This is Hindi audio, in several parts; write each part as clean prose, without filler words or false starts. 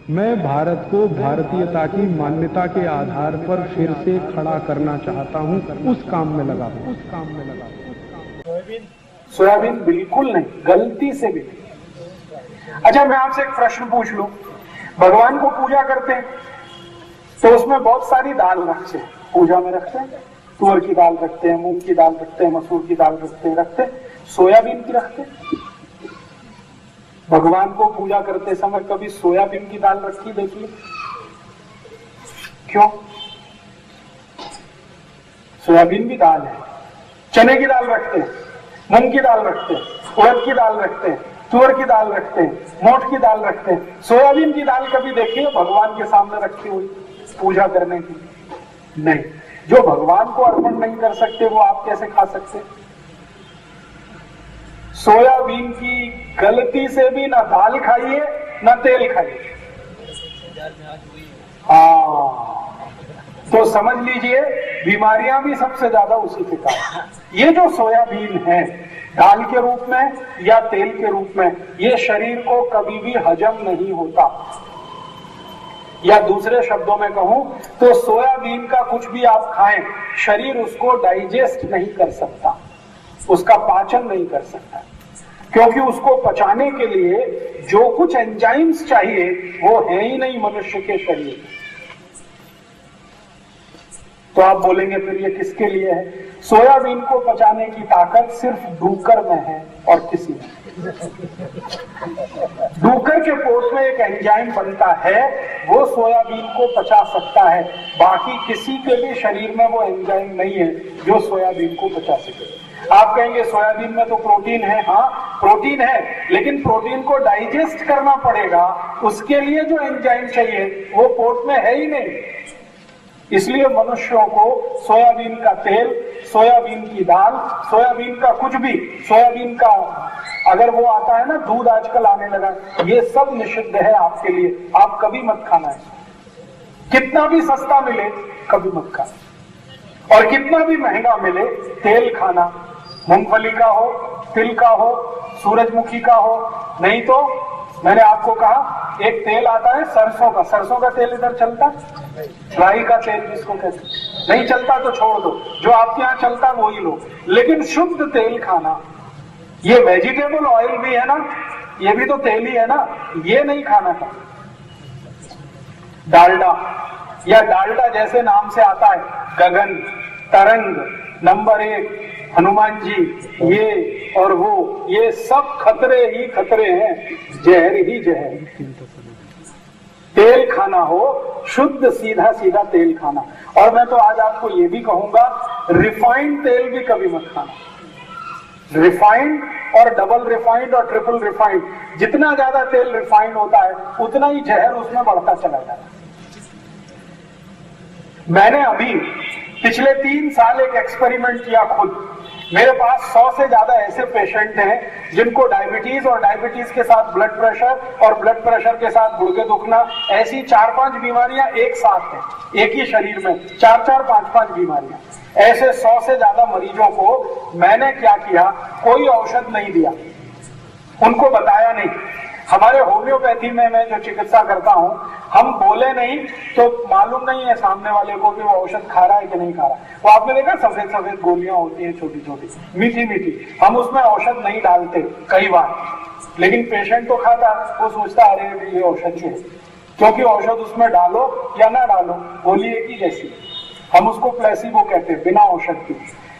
मैं भारत को भारतीयता की मान्यता के आधार पर फिर से खड़ा करना चाहता हूं, उस काम में लगा हूं। सोयाबीन बिल्कुल नहीं, गलती से भी नहीं। अच्छा, मैं आपसे एक प्रश्न पूछ लूं, भगवान को पूजा करते हैं तो उसमें बहुत सारी दाल रखते हैं, पूजा में रखते हैं, तुअर की दाल रखते हैं, मूंग की दाल रखते हैं, मसूर की दाल रखते हैं, सोयाबीन की रखते हैं। भगवान को पूजा करते समय कभी सोयाबीन की दाल रखी देखिए? क्यों? सोयाबीन भी दाल है। चने की दाल रखते हैं, मूंग की दाल रखते हैं, उड़द की दाल रखते हैं, तुअर की दाल रखते हैं, मोठ की दाल रखते हैं। सोयाबीन की दाल कभी देखिए भगवान के सामने रखी हुई पूजा करने की? नहीं। जो भगवान को अर्पण नहीं कर सकते वो आप कैसे खा सकते? सोयाबीन की गलती से भी ना दाल खाइए ना तेल खाइए। तो समझ लीजिए बीमारियां भी सबसे ज्यादा उसी के कारण। ये जो सोयाबीन है दाल के रूप में या तेल के रूप में, ये शरीर को कभी भी हजम नहीं होता। या दूसरे शब्दों में कहूं तो सोयाबीन का कुछ भी आप खाएं, शरीर उसको डाइजेस्ट नहीं कर सकता, उसका पाचन नहीं कर सकता, क्योंकि उसको पचाने के लिए जो कुछ एंजाइम्स चाहिए वो है ही नहीं मनुष्य के शरीर में। तो आप बोलेंगे फिर ये किसके लिए है? सोयाबीन को पचाने की ताकत सिर्फ डूकर में है और किसी में। डूकर के पोट में एक एंजाइम बनता है, वो सोयाबीन को पचा सकता है, बाकी किसी के भी शरीर में वो एंजाइम नहीं है जो सोयाबीन को पचा सके। आप कहेंगे सोयाबीन में तो प्रोटीन है। हाँ, प्रोटीन है, लेकिन प्रोटीन को डाइजेस्ट करना पड़ेगा, उसके लिए जो एंजाइम चाहिए वो पोट में है ही नहीं। इसलिए मनुष्यों को सोयाबीन का तेल, सोयाबीन की दाल, सोयाबीन का कुछ भी, सोयाबीन का अगर वो आता है ना दूध आजकल आने लगा, ये सब निषिद्ध है आपके लिए। आप कभी मत खाना है, कितना भी सस्ता मिले कभी मत खाना, और कितना भी महंगा मिले तेल खाना, मूंगफली का हो, तिल का हो, सूरजमुखी का हो, नहीं तो मैंने आपको कहा एक तेल आता है सरसों का। सरसों का तेल इधर चलता, राई का तेल जिसको कहते, नहीं चलता तो छोड़ दो, जो आपके यहाँ चलता वही लो, लेकिन शुद्ध तेल खाना। ये वेजिटेबल ऑयल भी है ना, ये भी तो तेल ही है ना, ये नहीं खाना था। डालडा, या डालडा जैसे नाम से आता है, गगन, तरंग, नंबर 1, हनुमान जी, ये और वो, ये सब खतरे ही खतरे हैं, जहर ही जहर। तेल खाना हो शुद्ध सीधा सीधा तेल खाना। और मैं तो आज आपको ये भी कहूंगा रिफाइंड तेल भी कभी मत खाना। रिफाइंड और डबल रिफाइंड और ट्रिपल रिफाइंड, जितना ज्यादा तेल रिफाइंड होता है उतना ही जहर उसमें बढ़ता चला जाता है। मैंने अभी पिछले 3 साल एक एक्सपेरिमेंट किया खुद। मेरे पास 100 से ज्यादा ऐसे पेशेंट हैं जिनको डायबिटीज और डायबिटीज के साथ ब्लड प्रेशर और ब्लड प्रेशर के साथ गुर्दे दुखना, ऐसी 4-5 बीमारियां एक साथ हैं, एक ही शरीर में 4-4, 5-5 बीमारियां। ऐसे 100 से ज्यादा मरीजों को मैंने क्या किया, कोई औषध नहीं दिया, उनको बताया नहीं। हमारे होम्योपैथी में मैं जो चिकित्सा करता हूं, हम बोले नहीं तो मालूम नहीं है सामने वाले को कि वो औषध खा रहा है कि नहीं खा रहा है। वो आपने देखा सफेद सफेद गोलियां होती हैं, छोटी छोटी, मीठी मीठी, हम उसमें औषध नहीं डालते कई बार, लेकिन पेशेंट तो खाता, वो सोचता अरे ये औषधि है, क्योंकि औषध उसमें डालो या ना डालो गोली एक ही जैसी, हम उसको प्लेसिबो कहते हैं, बिना औषध के।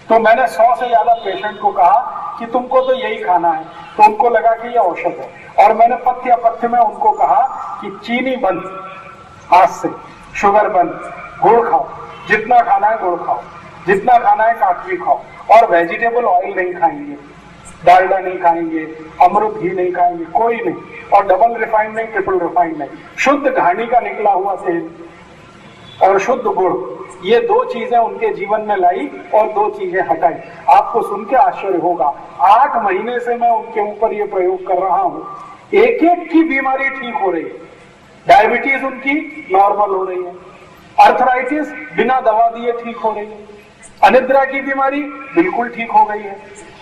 तो मैंने 100 से ज्यादा पेशेंट को कहा कि तुमको तो यही खाना है, तो उनको लगा कि ये औषध है। और मैंने पथ्य अपथ्य में उनको कहा कि चीनी बंद, आज से शुगर बंद, गुड़ खाओ, जितना खाना है गुड़ खाओ, जितना खाना है काकवी खाओ, और वेजिटेबल ऑयल नहीं खाएंगे, डालडा नहीं खाएंगे, अमृत घी नहीं खाएंगे, कोई नहीं, और डबल रिफाइंड नहीं, ट्रिपल रिफाइंड नहीं, शुद्ध घानी का निकला हुआ तेल और शुद्ध गुड़, ये 2 चीजें उनके जीवन में लाई और 2 चीजें हटाई। आपको सुन के आश्चर्य होगा, 8 महीने से मैं उनके ऊपर ये प्रयोग कर रहा हूं, एक एक की बीमारी ठीक हो रही है। डायबिटीज उनकी नॉर्मल हो रही है, अर्थराइटिस बिना दवा दिए ठीक हो रही है, अनिद्रा की बीमारी बिल्कुल ठीक हो गई है,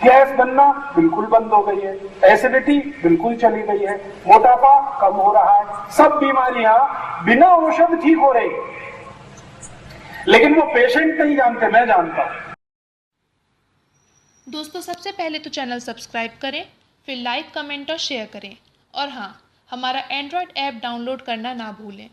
गैस बनना बिल्कुल बंद हो गई है, एसिडिटी बिल्कुल चली गई है, मोटापा कम हो रहा है, सब बीमारियां बिना औषध ठीक हो रही। लेकिन वो पेशेंट नहीं जानते, मैं जानता हूं। दोस्तों, सबसे पहले तो चैनल सब्सक्राइब करें, फिर लाइक, कमेंट और शेयर करें। और हाँ, हमारा एंड्रॉयड ऐप डाउनलोड करना ना भूलें।